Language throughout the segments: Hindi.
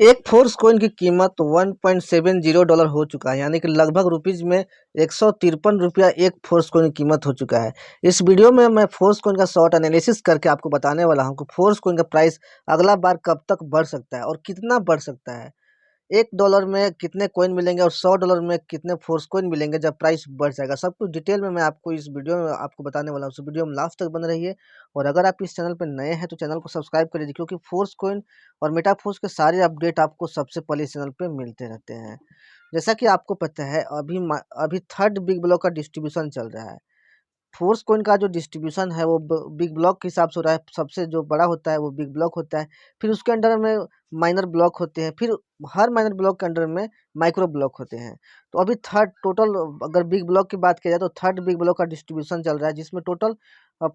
एक फोर्स कॉइन की कीमत $1.70 हो चुका है, यानी कि लगभग रुपीज में 153 रुपया एक फोर्स कॉइन की कीमत हो चुका है। इस वीडियो में मैं फोर्स कॉइन का शॉर्ट एनालिसिस करके आपको बताने वाला हूं कि फोर्स कॉइन का प्राइस अगला बार कब तक बढ़ सकता है और कितना बढ़ सकता है। $1 में कितने कॉइन मिलेंगे और $100 में कितने फोर्स कॉइन मिलेंगे जब प्राइस बढ़ जाएगा। सब कुछ डिटेल में मैं आपको इस वीडियो में आपको बताने वाला हूँ। वीडियो में लास्ट तक बन रही है। और अगर आप इस चैनल पर नए हैं तो चैनल को सब्सक्राइब कर लीजिए, क्योंकि फोर्स कॉइन और मेटाफोर्स के सारे अपडेट आपको सबसे पहले इस चैनल पे मिलते रहते हैं। जैसा कि आपको पता है, अभी थर्ड बिग ब्लॉक का डिस्ट्रीब्यूशन चल रहा है। फोर्स कॉइन का जो डिस्ट्रीब्यूशन है वो बिग ब्लॉक के हिसाब से हो रहा है। सबसे जो बड़ा होता है वो बिग ब्लॉक होता है, फिर उसके अंडर में माइनर ब्लॉक होते हैं, फिर हर माइनर ब्लॉक के अंडर में माइक्रो ब्लॉक होते हैं। तो अभी थर्ड टोटल, अगर बिग ब्लॉक की बात की जाए तो थर्ड बिग ब्लॉक का डिस्ट्रीब्यूशन चल रहा है, जिसमें टोटल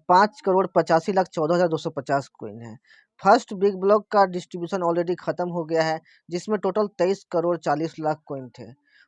5,85,14,250 कॉइन है। फर्स्ट बिग ब्लॉक का डिस्ट्रीब्यूशन ऑलरेडी खत्म हो गया है, जिसमें टोटल 23,40,00,000 कॉइन थे।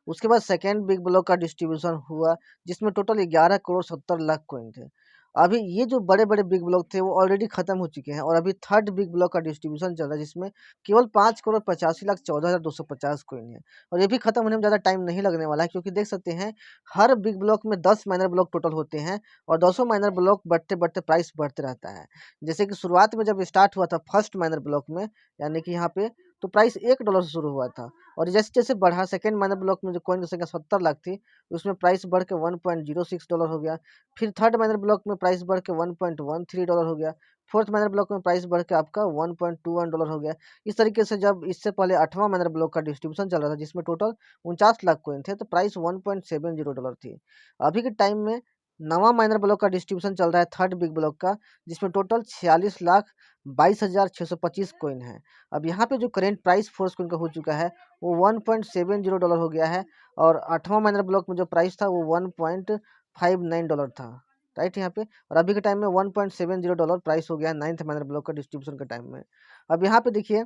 उसके बाद सेकेंड बिग ब्लॉक का डिस्ट्रीब्यूशन हुआ, जिसमें टोटल 11,70,00,000 कॉइन थे। अभी ये जो बड़े-बड़े बिग ब्लॉक थे वो ऑलरेडी खत्म हो चुके हैं और अभी थर्ड बिग ब्लॉक का डिस्ट्रीब्यूशन चल रहा है, जिसमें केवल 5,85,14,250 कॉइन है। और ये भी खत्म होने में ज़्यादा टाइम नहीं लगने वाला है, क्योंकि देख सकते हैं हर बिग ब्लॉक में 10 माइनर ब्लॉक टोटल होते हैं और 200 माइनर ब्लॉक बढ़ते-बढ़ते प्राइस बढ़ते रहता है। जैसे कि शुरुआत में जब स्टार्ट हुआ था फर्स्ट माइनर ब्लॉक में, यानी कि यहाँ पे तो प्राइस $1 से शुरू हुआ था और जैसे-जैसे बढ़ा सेकंड माइनर ब्लॉक में जो कॉइन की संख्या 70 लाख थी, उसमें प्राइस बढ़ के $1.06 हो गया। फिर थर्ड माइनर ब्लॉक में प्राइस बढ़ के $1.13 हो गया। फोर्थ माइनर ब्लॉक में प्राइस बढ़ के आपका $1.21 हो गया। इस तरीके से जब इससे पहले 8वां माइनर ब्लॉक का डिस्ट्रीब्यूशन चल रहा था, जिसमें टोटल 49 लाख कॉइन थे, तो प्राइस $1.70 थी। अभी के टाइम में 9वां माइनर ब्लॉक का डिस्ट्रीब्यूशन चल रहा है थर्ड बिग ब्लॉक का, जिसमें टोटल 46,22,625 कॉइन है। अब यहाँ पे जो करेंट प्राइस फोर्स कॉइन का हो चुका है वो $1.70 हो गया है और 8वां माइनर ब्लॉक में जो प्राइस था वो $1.59 था, राइट यहाँ पे। और अभी के टाइम में $1.70 प्राइस हो गया है नाइन्थ माइनर ब्लॉक का डिस्ट्रीब्यूशन के टाइम में। अब यहाँ पे देखिए,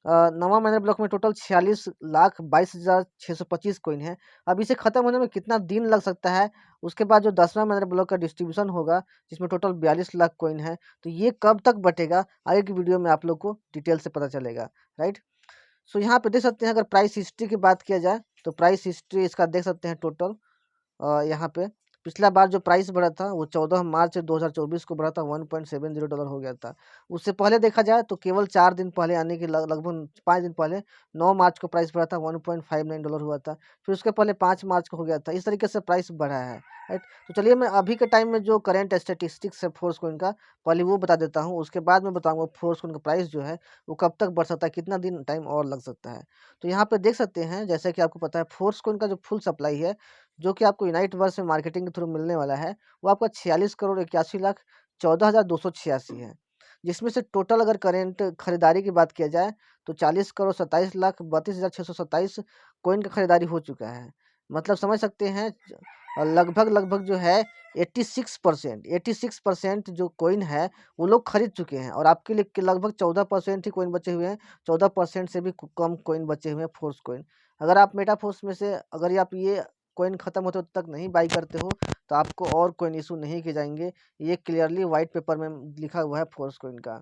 9वां माइनर ब्लॉक में टोटल 46,22,625 कॉइन है। अब इसे खत्म होने में कितना दिन लग सकता है, उसके बाद जो 10वां माइनर ब्लॉक का डिस्ट्रीब्यूशन होगा, जिसमें टोटल 42 लाख कॉइन है, तो ये कब तक बटेगा आगे की वीडियो में आप लोग को डिटेल से पता चलेगा, राइट। सो यहाँ पे देख सकते हैं, अगर प्राइस हिस्ट्री की बात किया जाए तो प्राइस हिस्ट्री इसका देख सकते हैं टोटल। यहाँ पे पिछला बार जो प्राइस बढ़ा था वो 14 मार्च 2024 को बढ़ा था, $1.70 हो गया था। उससे पहले देखा जाए तो केवल 4 दिन पहले, यानी कि लगभग 5 दिन पहले 9 मार्च को प्राइस बढ़ा था, $1.59 हुआ था। फिर उसके पहले 5 मार्च को हो गया था। इस तरीके से प्राइस बढ़ा है, राइट। तो चलिए मैं अभी के टाइम में जो करंट स्टैटिस्टिक्स है फोर्स कॉइन का, पहले वो बता देता हूँ। उसके बाद मैं बताऊँगा फोर्स कॉइन का प्राइस जो है वो कब तक बढ़ सकता है, कितना दिन टाइम और लग सकता है। तो यहाँ पे देख सकते हैं, जैसे कि आपको पता है फोर्स कॉइन का जो फुल सप्लाई है, जो कि आपको यूनाइट वर्स में मार्केटिंग के थ्रू मिलने वाला है, वो आपका 46,81,14,286 है। जिसमें से टोटल अगर करेंट खरीदारी की बात किया जाए तो 40,27,32,627 कॉइन का खरीदारी हो चुका है। मतलब समझ सकते हैं, लगभग जो है 86% जो कॉइन है वो लोग खरीद चुके हैं और आपके लिए लगभग 14% ही कॉइन बचे हुए हैं। 14% से भी कम कॉइन बचे हुए हैं फोर्स कॉइन। अगर आप मेटाफोर्स में से अगर आप ये कॉइन खत्म होते तक नहीं बाई करते हो तो आपको और कॉइन इशू नहीं किए जाएंगे। ये क्लियरली व्हाइट पेपर में लिखा हुआ है फोर्स कॉइन का।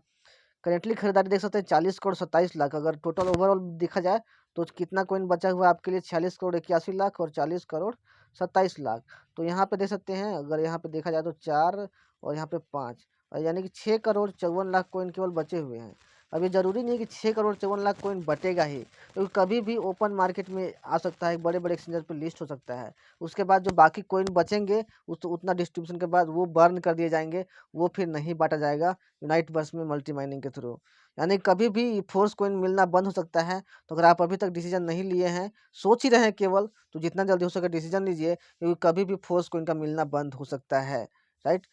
करेंटली खरीदारी देख सकते हैं 40,27,00,000। अगर टोटल ओवरऑल देखा जाए तो कितना कॉइन बचा हुआ है आपके लिए, 46,81,00,000 और 40,27,00,000। तो यहाँ पे देख सकते हैं, अगर यहाँ पे देखा जाए तो 4 और यहाँ पे 5, यानी कि 6,54,00,000 कॉइन केवल बचे हुए हैं। अब ये जरूरी नहीं कि 6,54,00,000 कॉइन बटेगा ही, क्योंकि कभी भी ओपन मार्केट में आ सकता है, बड़े बड़े एक्सचेंजर पे लिस्ट हो सकता है। उसके बाद जो बाकी कॉइन बचेंगे उतना डिस्ट्रीब्यूशन के बाद वो बर्न कर दिए जाएंगे, वो फिर नहीं बांटा जाएगा यूनाइट वर्स में मल्टी माइनिंग के थ्रू। यानी कभी भी फोर्स कॉइन मिलना बंद हो सकता है। तो अगर आप अभी तक डिसीजन नहीं लिए हैं, सोच ही रहे हैं केवल, तो जितना जल्दी हो सके डिसीजन लीजिए, क्योंकि कभी भी फोर्स कॉइन का मिलना बंद हो सकता है, राइट।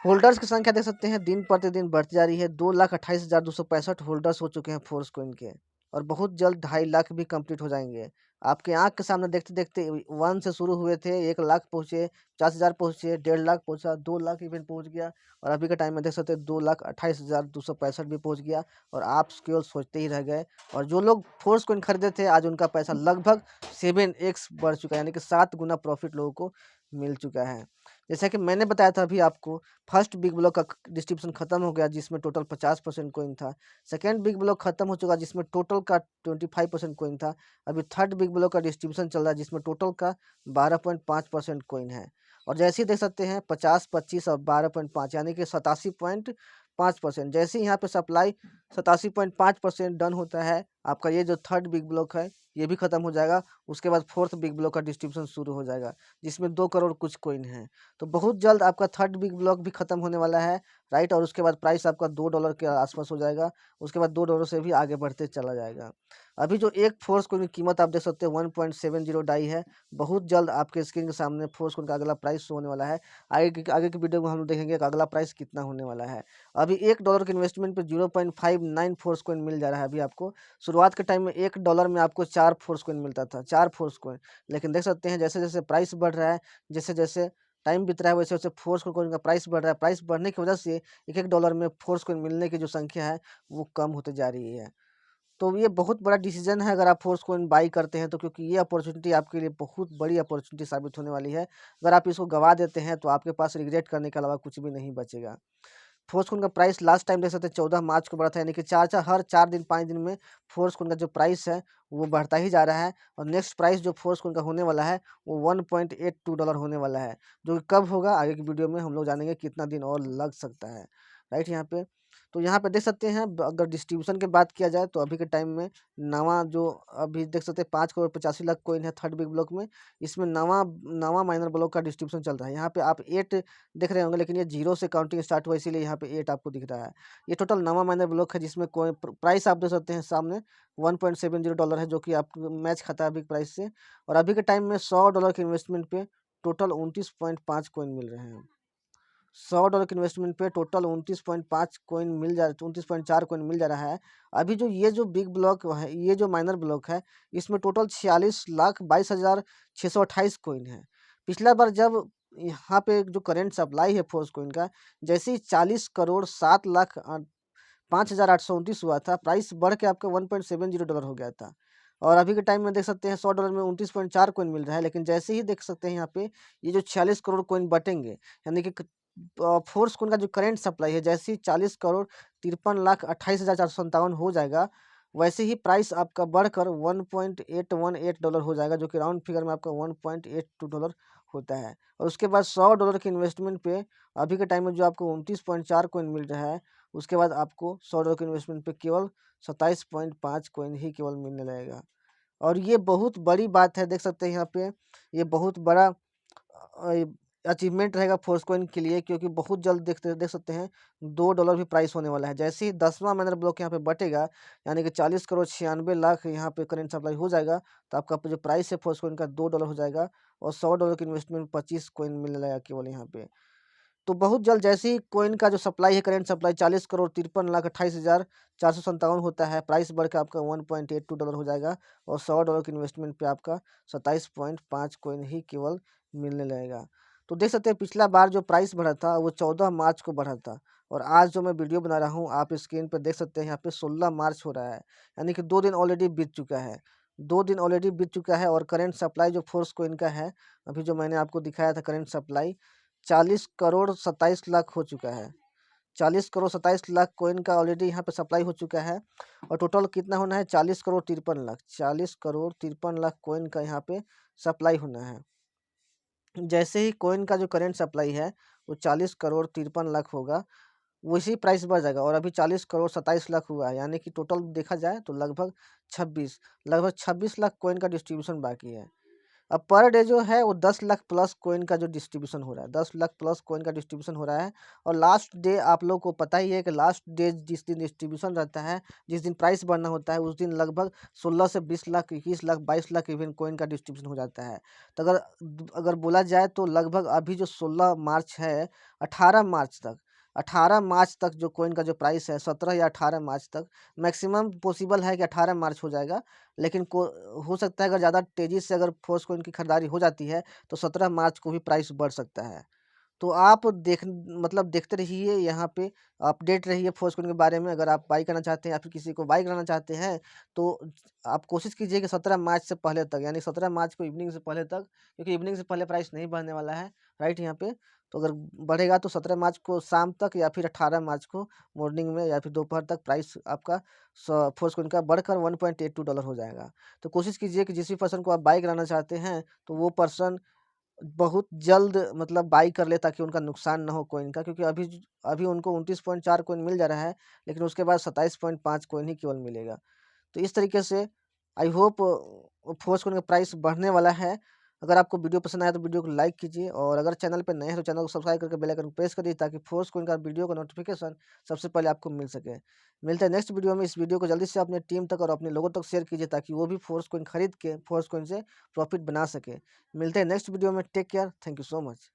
होल्डर्स की संख्या देख सकते हैं दिन प्रतिदिन बढ़ती जा रही है। 2,28,265 होल्डर्स हो चुके हैं फोर्स कॉइन के और बहुत जल्द 2.5 लाख भी कंप्लीट हो जाएंगे। आपके आंख के सामने देखते देखते 1 से शुरू हुए थे, 1 लाख पहुँचे, 50,000 पहुँचे, 1.5 लाख पहुँचा, 2 लाख इवेंट पहुँच गया और अभी के टाइम में देख सकते हैं 2,28,265 भी पहुँच गया और आप केवल सोचते ही रह गए। और जो लोग फोर्स कॉइन खरीदे थे, आज उनका पैसा लगभग 7x बढ़ चुका है, यानी कि 7 गुना प्रॉफिट लोगों को मिल चुका है। जैसा कि मैंने बताया था अभी आपको, फर्स्ट बिग ब्लॉक का डिस्ट्रीब्यूशन खत्म हो गया जिसमें टोटल 50% कॉइन था। सेकंड बिग ब्लॉक खत्म हो चुका जिसमें टोटल का 25% कॉइन था। अभी थर्ड बिग ब्लॉक का डिस्ट्रीब्यूशन चल रहा है जिसमें टोटल का 12.5% कॉइन है। और जैसे ही देख सकते हैं 50, 25 और 12.5 यानी कि 87.5%। जैसे ही यहाँ पे सप्लाई 87.5% डन होता है, आपका ये जो थर्ड बिग ब्लॉक है ये भी खत्म हो जाएगा। उसके बाद फोर्थ बिग ब्लॉक का डिस्ट्रीब्यूशन शुरू हो जाएगा जिसमें 2 करोड़ कुछ कॉइन है। तो बहुत जल्द आपका थर्ड बिग ब्लॉक भी खत्म होने वाला है, राइट। और उसके बाद प्राइस आपका $2 के आसपास हो जाएगा। उसके बाद $2 से भी आगे बढ़ते चला जाएगा। अभी जो एक फोर्स कॉइन की कीमत आप देख सकते हैं 1.70 डाई है। बहुत जल्द आपके स्क्रीन के सामने फोर्स कॉइन का अगला प्राइस शो होने वाला है। आगे की वीडियो में हम लोग देखेंगे कि अगला प्राइस कितना होने वाला है। अभी $1 के इन्वेस्टमेंट पे 0.59 फोर्स कॉइन मिल जा रहा है अभी आपको। शुरुआत के टाइम में $1 में आपको 4 फोर्स कॉइन मिलता था, 4 फोर्स कॉइन। लेकिन देख सकते हैं जैसे जैसे प्राइस बढ़ रहा है, जैसे जैसे टाइम बीत रहा है, वैसे वैसे फोर्स कॉइन का प्राइस बढ़ रहा है। प्राइस बढ़ने की वजह से एक $1 में फोर्स कॉइन मिलने की जो संख्या है वो कम होते जा रही है। तो ये बहुत बड़ा डिसीजन है अगर आप फोर्स कॉइन बाई करते हैं तो, क्योंकि ये अपॉर्चुनिटी आपके लिए बहुत बड़ी अपॉर्चुनिटी साबित होने वाली है। अगर आप इसको गवा देते हैं तो आपके पास रिग्रेट करने के अलावा कुछ भी नहीं बचेगा। फोर्सकॉन का प्राइस लास्ट टाइम देख सकते हैं 14 मार्च को बढ़ा था, यानी कि हर 4 दिन 5 दिन में फोर्सकॉन का जो प्राइस है वो बढ़ता ही जा रहा है। और नेक्स्ट प्राइस जो फोर्सकॉन का होने वाला है वो $1.82 होने वाला है, जो कि कब होगा आगे की वीडियो में हम लोग जानेंगे, कितना दिन और लग सकता है, राइट। यहाँ पे तो यहाँ पे देख सकते हैं अगर डिस्ट्रीब्यूशन की बात किया जाए तो अभी के टाइम में नवा जो अभी देख सकते हैं 5 करोड़ 85 लाख कॉइन है थर्ड बिग ब्लॉक में। इसमें नवा नवा माइनर ब्लॉक का डिस्ट्रीब्यूशन चल रहा है। यहाँ पे आप 8 देख रहे होंगे, लेकिन ये 0 से काउंटिंग स्टार्ट हुआ इसीलिए यहाँ पे 8 आपको दिख रहा है। ये टोटल नवा माइनर ब्लॉक है जिसमें कोई प्राइस आप देख सकते हैं सामने $1.70 है, जो कि आप मैच खाता है अभी प्राइस से। और अभी के टाइम में $100 के इन्वेस्टमेंट पे टोटल 29.5 कॉइन मिल रहे हैं। $100 के इन्वेस्टमेंट पे टोटल 29.5 कॉइन मिल जा 29.4 कॉइन मिल जा रहा है। अभी जो ये जो बिग ब्लॉक है, ये जो माइनर ब्लॉक है, इसमें टोटल 46,22,628 कॉइन है। पिछला बार जब यहाँ पे जो करंट सप्लाई है फोर्स कॉइन का, जैसे ही 40,07,05,829 हुआ था, प्राइस बढ़ के आपका $1.70 हो गया था। और अभी के टाइम में देख सकते हैं $100 में 29.4 कॉइन मिल रहा है। लेकिन जैसे ही देख सकते हैं यहाँ पे ये जो 46 करोड़ कॉइन बटेंगे, यानी कि फोर्स कॉइन का जो करंट सप्लाई है, जैसे ही 40,53,28,457 हो जाएगा, वैसे ही प्राइस आपका बढ़कर $1.818 हो जाएगा, जो कि राउंड फिगर में आपका $1.82 होता है। और उसके बाद $100 के इन्वेस्टमेंट पे अभी के टाइम में जो आपको 29.4 कॉइन मिल रहा है, उसके बाद आपको $100 के इन्वेस्टमेंट पे केवल 27.5 कॉइन ही केवल मिलने लगेगा। और ये बहुत बड़ी बात है, देख सकते हैं यहाँ पे ये बहुत बड़ा अचीवमेंट रहेगा फोर्सकॉइन के लिए, क्योंकि बहुत जल्द देख सकते हैं $2 भी प्राइस होने वाला है। जैसे ही 10वां माइनर ब्लॉक यहाँ पे बटेगा, यानी कि 40,96,00,000 यहाँ पे करंट सप्लाई हो जाएगा, तो आपका जो प्राइस है फोर्सकॉइन का $2 हो जाएगा। और $100 के इन्वेस्टमेंट 25 कॉइन मिलने लगेगा केवल यहाँ पे। तो बहुत जल्द जैसे ही कॉइन का जो सप्लाई है, करंट सप्लाई 40,53,28,457 होता है, प्राइस बढ़ के आपका $1.82 हो जाएगा। और $100 के इन्वेस्टमेंट पे आपका 27.5 कॉइन ही केवल मिलने लगेगा। तो देख सकते हैं पिछला बार जो प्राइस बढ़ा था वो 14 मार्च को बढ़ा था। और आज जो मैं वीडियो बना रहा हूँ आप स्क्रीन पर देख सकते हैं यहाँ पे 16 मार्च हो रहा है, यानी कि 2 दिन ऑलरेडी बीत चुका है। 2 दिन ऑलरेडी बीत चुका है और करंट सप्लाई जो फोर्स कॉइन का है, अभी जो मैंने आपको दिखाया था करंट सप्लाई 40,27,00,000 हो चुका है। 40,27,00,000 कॉइन का ऑलरेडी यहाँ पे सप्लाई हो चुका है। और टोटल कितना होना है 40,53,00,000, 40,53,00,000 कॉइन का यहाँ पे सप्लाई होना है। जैसे ही कॉइन का जो करंट सप्लाई है वो 40,53,00,000 होगा, वैसे ही प्राइस बढ़ जाएगा। और अभी 40,27,00,000 हुआ है, यानी कि टोटल देखा जाए तो लगभग 26 लाख कॉइन का डिस्ट्रीब्यूशन बाकी है। अब पर डे जो है वो 10 लाख प्लस कॉइन का जो डिस्ट्रीब्यूशन हो रहा है, 10 लाख प्लस कॉइन का डिस्ट्रीब्यूशन हो रहा है। और लास्ट डे आप लोग को पता ही है कि लास्ट डे जिस दिन डिस्ट्रीब्यूशन रहता है, जिस दिन प्राइस बढ़ना होता है, उस दिन लगभग 16 से 20 लाख 21 लाख 22 लाख इवन कॉइन का डिस्ट्रीब्यूशन हो जाता है। तो अगर बोला जाए तो लगभग अभी जो 16 मार्च है, 18 मार्च तक 18 मार्च तक जो कॉइन का जो प्राइस है, 17 या 18 मार्च तक, मैक्सिमम पॉसिबल है कि 18 मार्च हो जाएगा। लेकिन को हो सकता है अगर ज़्यादा तेज़ी से अगर फोर्स कॉइन की खरीदारी हो जाती है तो 17 मार्च को भी प्राइस बढ़ सकता है। तो आप देखते रहिए यहाँ पे, अपडेट रहिए फोर्स कॉइन के बारे में। अगर आप बाई करना चाहते हैं या फिर किसी को बाई कराना चाहते हैं तो आप कोशिश कीजिए कि 17 मार्च से पहले तक, यानी 17 मार्च को इवनिंग से पहले तक, क्योंकि इवनिंग से पहले प्राइस नहीं बढ़ने वाला है। राइट यहाँ पे। तो अगर बढ़ेगा तो 17 मार्च को शाम तक या फिर 18 मार्च को मॉर्निंग में या फिर दोपहर तक प्राइस आपका फोर्स कोइन का बढ़कर $1.82 हो जाएगा। तो कोशिश कीजिए कि जिस भी पर्सन को आप बाई कराना चाहते हैं तो वो पर्सन बहुत जल्द मतलब बाई कर ले, ताकि उनका नुकसान ना हो कॉइन का, क्योंकि अभी उनको 29.4 कॉइन मिल जा रहा है, लेकिन उसके बाद 27.5 कॉइन ही केवल मिलेगा। तो इस तरीके से आई होप फोर्स कॉइन का प्राइस बढ़ने वाला है। अगर आपको वीडियो पसंद आया तो वीडियो को लाइक कीजिए, और अगर चैनल पे नए हैं तो चैनल को सब्सक्राइब करके बेल आइकन को प्रेस करिए, ताकि फोर्स कॉइन का वीडियो का नोटिफिकेशन सबसे पहले आपको मिल सके। मिलते हैं नेक्स्ट वीडियो में। इस वीडियो को जल्दी से अपने टीम तक और अपने लोगों तक शेयर कीजिए, ताकि वो भी फोर्स कॉइन खरीद के फोर्स कॉइन से प्रॉफिट बना सके। मिलते हैं नेक्स्ट वीडियो में। Take care. Thank you so much.